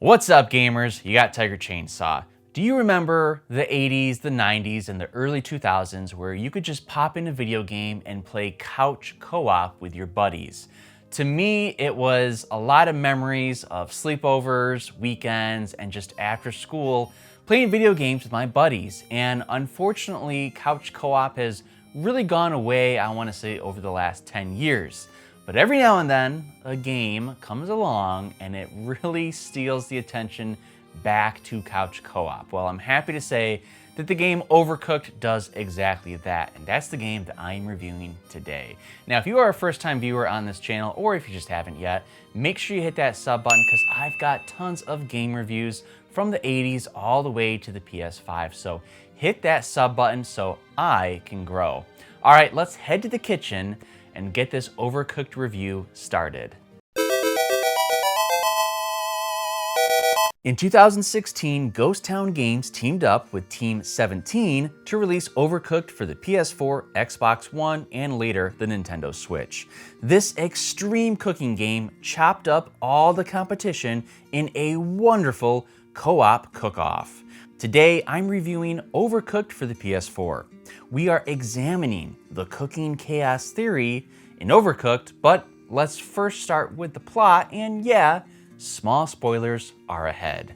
What's up, gamers? You got TigerChainsaw. Do you remember the 80s, the 90s, and the early 2000s where you could just pop in a video game and play couch co-op with your buddies? To me, it was a lot of memories of sleepovers, weekends, and just after school playing video games with my buddies. And unfortunately, couch co-op has really gone away, I want to say, over the last 10 years. But every now and then, a game comes along and it really steals the attention back to couch co-op. Well, I'm happy to say that the game Overcooked does exactly that, and that's the game that I'm reviewing today. Now, if you are a first-time viewer on this channel, or if you just haven't yet, make sure you hit that sub button because I've got tons of game reviews from the 80s all the way to the PS5. So hit that sub button so I can grow. All right, let's head to the kitchen and get this Overcooked review started. In 2016, Ghost Town Games teamed up with Team 17 to release Overcooked for the PS4, Xbox One, and later the Nintendo Switch. This extreme cooking game chopped up all the competition in a wonderful co-op cook-off. Today, I'm reviewing Overcooked for the PS4. We are examining the cooking chaos theory in Overcooked, but let's first start with the plot, and yeah, small spoilers are ahead.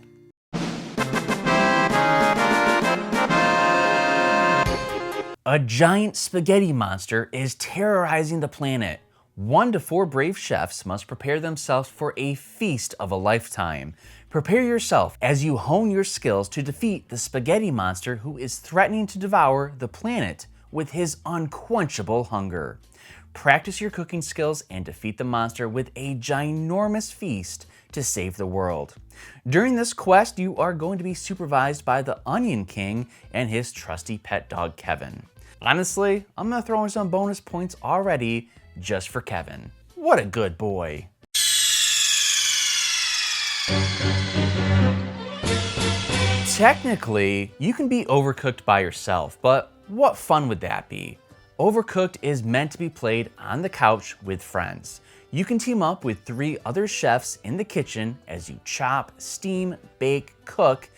A giant spaghetti monster is terrorizing the planet. 1 to 4 brave chefs must prepare themselves for a feast of a lifetime. Prepare yourself as you hone your skills to defeat the spaghetti monster who is threatening to devour the planet with his unquenchable hunger. Practice your cooking skills and defeat the monster with a ginormous feast to save the world. During this quest, you are going to be supervised by the Onion King and his trusty pet dog, Kevin. Honestly, I'm gonna throw in some bonus points already just for Kevin. What a good boy. Technically, you can be Overcooked by yourself, but what fun would that be? Overcooked is meant to be played on the couch with friends. You can team up with 3 other chefs in the kitchen as you chop, steam, bake, cook,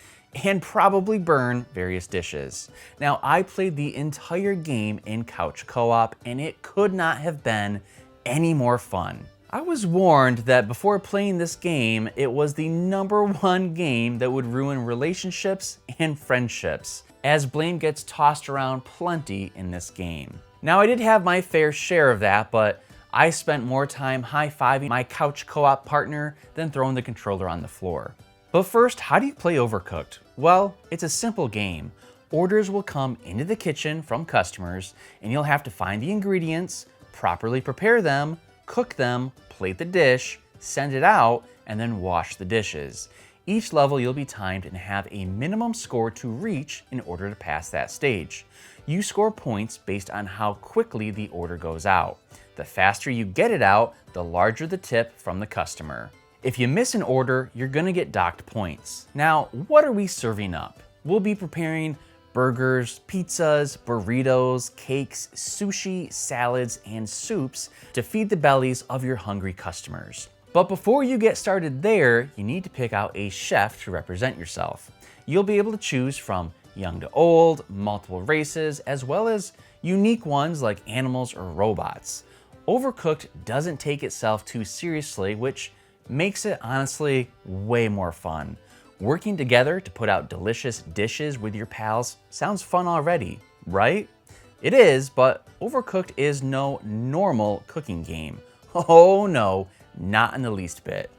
and probably burn various dishes. Now, I played the entire game in couch co-op, and it could not have been any more fun. I was warned that before playing this game, it was the #1 game that would ruin relationships and friendships, as blame gets tossed around plenty in this game. Now, I did have my fair share of that, but I spent more time high-fiving my couch co-op partner than throwing the controller on the floor. But first, how do you play Overcooked? Well, it's a simple game. Orders will come into the kitchen from customers, and you'll have to find the ingredients, properly prepare them, cook them, plate the dish, send it out, and then wash the dishes. Each level you'll be timed and have a minimum score to reach in order to pass that stage. You score points based on how quickly the order goes out. The faster you get it out, the larger the tip from the customer. If you miss an order, you're gonna get docked points. Now, what are we serving up? We'll be preparing burgers, pizzas, burritos, cakes, sushi, salads, and soups to feed the bellies of your hungry customers. But before you get started there, you need to pick out a chef to represent yourself. You'll be able to choose from young to old, multiple races, as well as unique ones like animals or robots. Overcooked doesn't take itself too seriously, which makes it honestly way more fun. Working together to put out delicious dishes with your pals sounds fun already, right? It is, but Overcooked is no normal cooking game. Oh no, not in the least bit.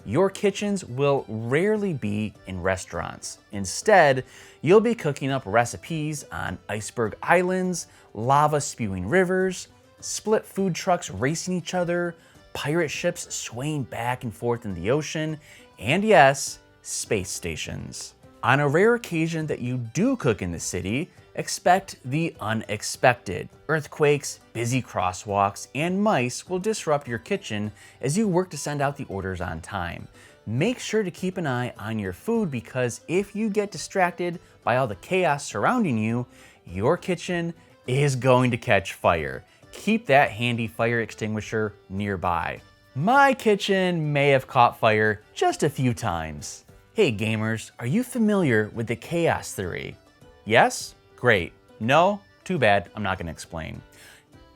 Your kitchens will rarely be in restaurants. Instead, you'll be cooking up recipes on iceberg islands, lava spewing rivers, split food trucks racing each other, pirate ships swaying back and forth in the ocean, and yes, space stations. On a rare occasion that you do cook in the city, expect the unexpected. Earthquakes, busy crosswalks, and mice will disrupt your kitchen as you work to send out the orders on time. Make sure to keep an eye on your food because if you get distracted by all the chaos surrounding you, your kitchen is going to catch fire. Keep that handy fire extinguisher nearby. My kitchen may have caught fire just a few times. Hey gamers, are you familiar with the chaos theory? Yes? Great. No? Too bad, I'm not going to explain.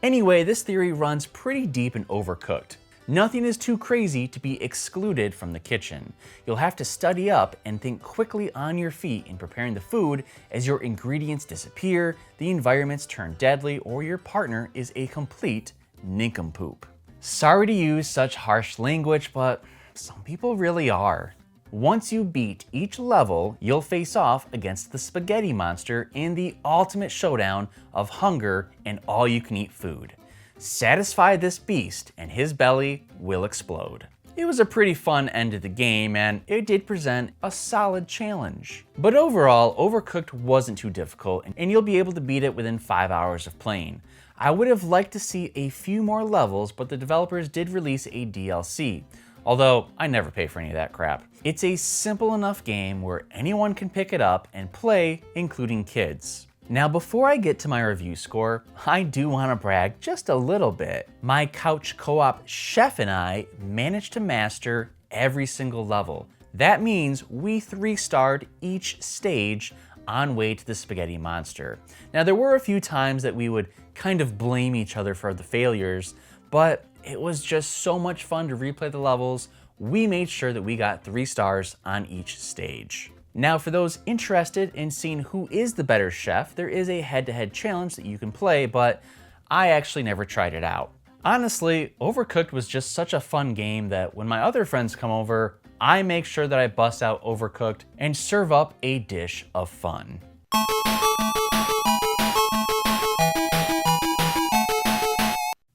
Anyway, this theory runs pretty deep in Overcooked. Nothing is too crazy to be excluded from the kitchen. You'll have to study up and think quickly on your feet in preparing the food as your ingredients disappear, the environments turn deadly, or your partner is a complete nincompoop. Sorry to use such harsh language, but some people really are. Once you beat each level, you'll face off against the spaghetti monster in the ultimate showdown of hunger and all-you-can-eat food. Satisfy this beast and his belly will explode. It was a pretty fun end to the game, and it did present a solid challenge. But overall, Overcooked wasn't too difficult, and you'll be able to beat it within 5 hours of playing. I would have liked to see a few more levels, but the developers did release a DLC. Although, I never pay for any of that crap. It's a simple enough game where anyone can pick it up and play, including kids. Now, before I get to my review score, I do want to brag just a little bit. My couch co-op chef and I managed to master every single level. That means we 3-starred each stage on way to the spaghetti monster. Now, there were a few times that we would kind of blame each other for the failures, but it was just so much fun to replay the levels. We made sure that we got 3 stars on each stage. Now, for those interested in seeing who is the better chef, there is a head-to-head challenge that you can play, but I actually never tried it out. Honestly, Overcooked was just such a fun game that when my other friends come over, I make sure that I bust out Overcooked and serve up a dish of fun.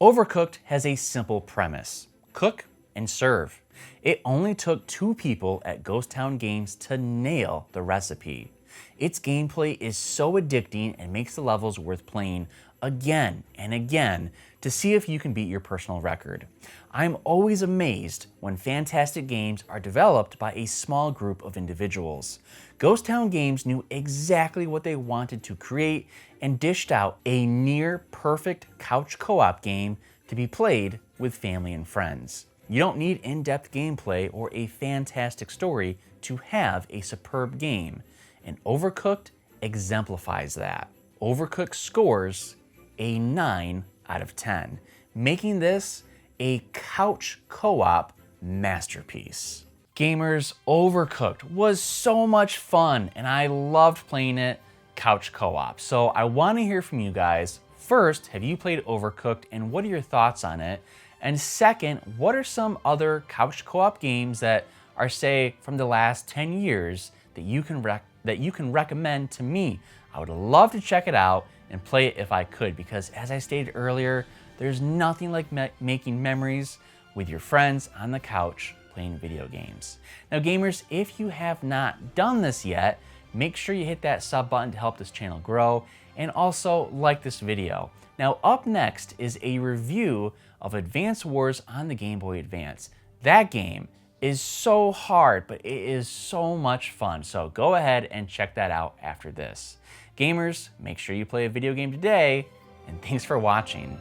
Overcooked has a simple premise: cook and serve. It only took 2 people at Ghost Town Games to nail the recipe. Its gameplay is so addicting and makes the levels worth playing again and again to see if you can beat your personal record. I'm always amazed when fantastic games are developed by a small group of individuals. Ghost Town Games knew exactly what they wanted to create and dished out a near-perfect couch co-op game to be played with family and friends. You don't need in-depth gameplay or a fantastic story to have a superb game, and Overcooked exemplifies that. Overcooked scores a 9 out of 10, making this a couch co-op masterpiece. Gamers, Overcooked was so much fun, and I loved playing it couch co-op. So I want to hear from you guys. First, have you played Overcooked, and what are your thoughts on it? And second, what are some other couch co-op games that are, say, from the last 10 years that you can recommend to me? I would love to check it out and play it if I could, because as I stated earlier, there's nothing like making memories with your friends on the couch playing video games. Now gamers, if you have not done this yet, make sure you hit that sub button to help this channel grow, and also like this video. Now up next is a review of Advance Wars on the Game Boy Advance. That game is so hard, but it is so much fun. So go ahead and check that out after this. Gamers, make sure you play a video game today, and thanks for watching.